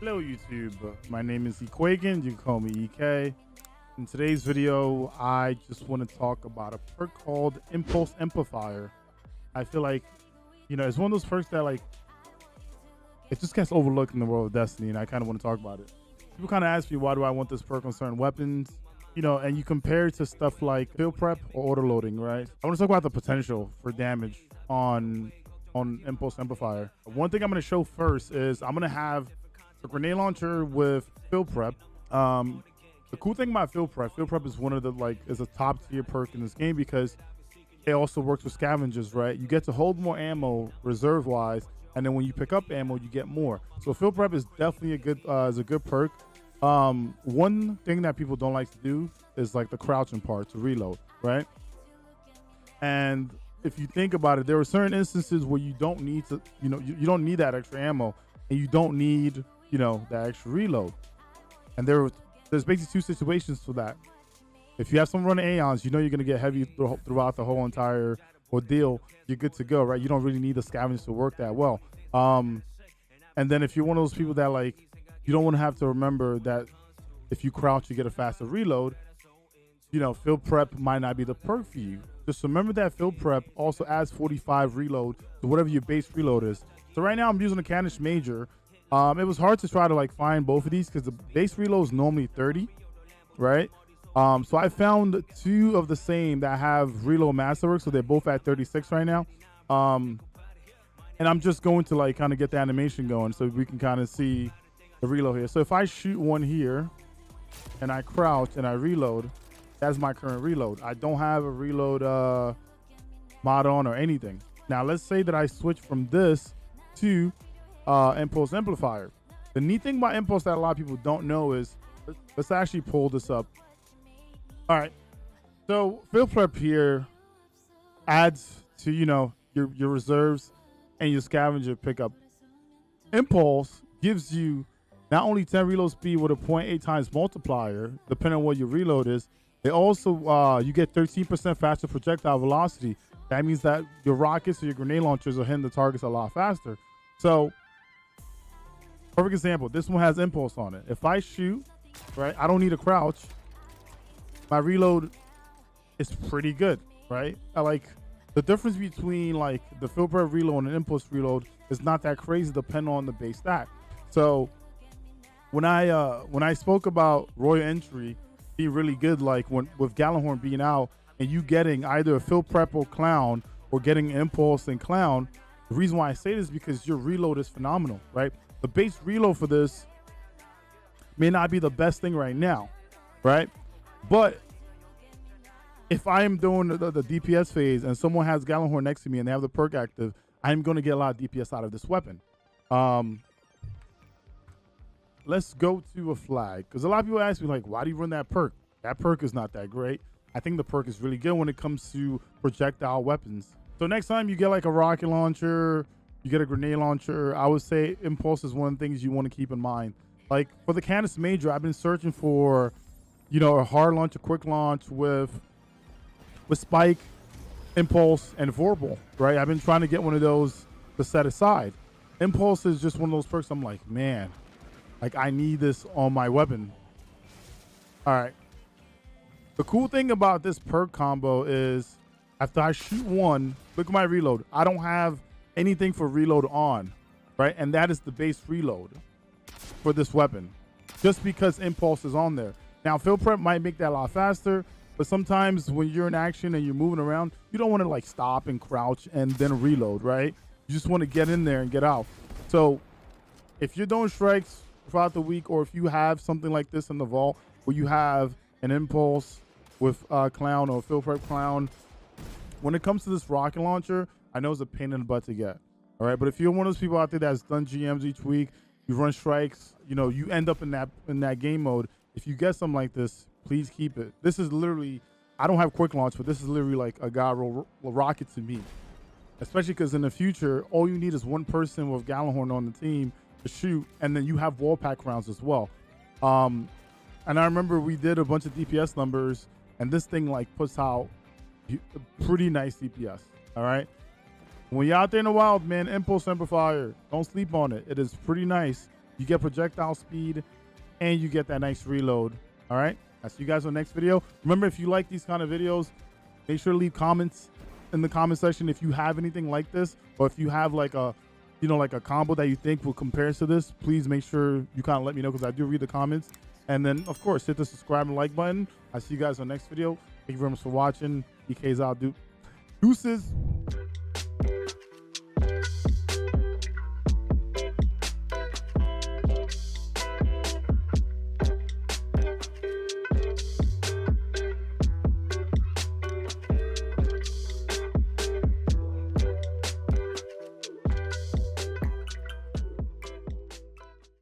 Hello YouTube, my name is Ekuegan, you can call me EK. In today's video, I just want to talk about a perk called Impulse Amplifier. I feel like, it's one of those perks that it just gets overlooked in the world of Destiny, and I kind of want to talk about it. People kind of ask me, why do I want this perk on certain weapons? And you compare it to stuff like field prep or auto loading, right? I want to talk about the potential for damage on Impulse Amplifier. One thing I'm going to show first is I'm going to have a grenade launcher with field prep. The cool thing about field prep is one of the is a top tier perk in this game because it also works with scavengers, right? You get to hold more ammo reserve wise, and then when you pick up ammo, you get more. So field prep is definitely a good perk. One thing that people don't like to do is the crouching part to reload, right? And if you think about it, there are certain instances where you don't need to, you don't need that extra ammo, and you don't need, that extra reload. And there's basically two situations for that. If you have someone running Aeons, you're going to get heavy throughout the whole entire ordeal. You're good to go, right? You don't really need the scavengers to work that well. And then if you're one of those people that you don't want to have to remember that if you crouch, you get a faster reload, field prep might not be the perk for you. Just remember that field prep also adds 45 reload to whatever your base reload is. So right now I'm using a Canish Major. It was hard to try to find both of these because the base reload is normally 30, right? So I found two of the same that have reload masterwork, so they're both at 36 right now. And I'm just going to kind of get the animation going so we can kind of see the reload here. So if I shoot one here and I crouch and I reload, that's my current reload. I don't have a reload mod on or anything. Now let's say that I switch from this to Impulse Amplifier. The neat thing about Impulse that a lot of people don't know is, let's actually pull this up. All right, so field prep here adds to your reserves and your scavenger pickup. Impulse gives you not only 10 reload speed with a 0.8 times multiplier, depending on what your reload is. It also you get 13% faster projectile velocity. That means that your rockets or your grenade launchers are hitting the targets a lot faster. So, perfect example, this one has impulse on it. If I shoot, right, I don't need a crouch. My reload is pretty good, right? The difference between the field prep reload and an impulse reload is not that crazy depending on the base stat. So when I spoke about Royal Entry being really good, with Gallahorn being out and you getting either a field prep or clown or getting impulse and clown, the reason why I say this is because your reload is phenomenal, right? The base reload for this may not be the best thing right now, right? But if I am doing the DPS phase and someone has Gallahorn next to me and they have the perk active, I'm going to get a lot of DPS out of this weapon. Let's go to a flag, because a lot of people ask me why do you run that perk? That perk is not that great. I think the perk is really good when it comes to projectile weapons. So next time you get a rocket launcher, you get a grenade launcher, I would say Impulse is one of the things you want to keep in mind. For the Canish Major, I've been searching for a hard launch, a quick launch with Spike, Impulse, and Vorpal, right? I've been trying to get one of those to set aside. Impulse is just one of those perks I'm man, I need this on my weapon. All right. The cool thing about this perk combo is after I shoot one, look at my reload. I don't have anything for reload on, right? And that is the base reload for this weapon, just because Impulse is on there. Now, field prep might make that a lot faster, but sometimes when you're in action and you're moving around, you don't want to stop and crouch and then reload, right? You just want to get in there and get out. So if you're doing strikes throughout the week, or if you have something like this in the vault where you have an impulse with clown or field prep clown, when it comes to this rocket launcher, I know it's a pain in the butt to get. All right, but if you're one of those people out there that's done GMs each week, you run strikes, you end up in that game mode. If you get something like this, please keep it. This is literally, I don't have quick launch, but this is literally a god roll rocket to me. Especially because in the future, all you need is one person with Gallahorn on the team to shoot, and then you have wall pack rounds as well. And I remember we did a bunch of DPS numbers, and this thing puts out pretty nice DPS. All right. When you're out there in the wild, man, Impulse Amplifier, don't sleep on it. It is pretty nice. You get projectile speed, and you get that nice reload. All right, I'll see you guys on the next video. Remember, if you like these kind of videos, make sure to leave comments in the comment section if you have anything like this, or if you have like a, you know, like a combo that you think will compare to this. Please make sure you kind of let me know, because I do read the comments. And then, of course, hit the subscribe and like button. I'll see you guys on the next video. Thank you very much for watching. EK's out, dude. Deuces.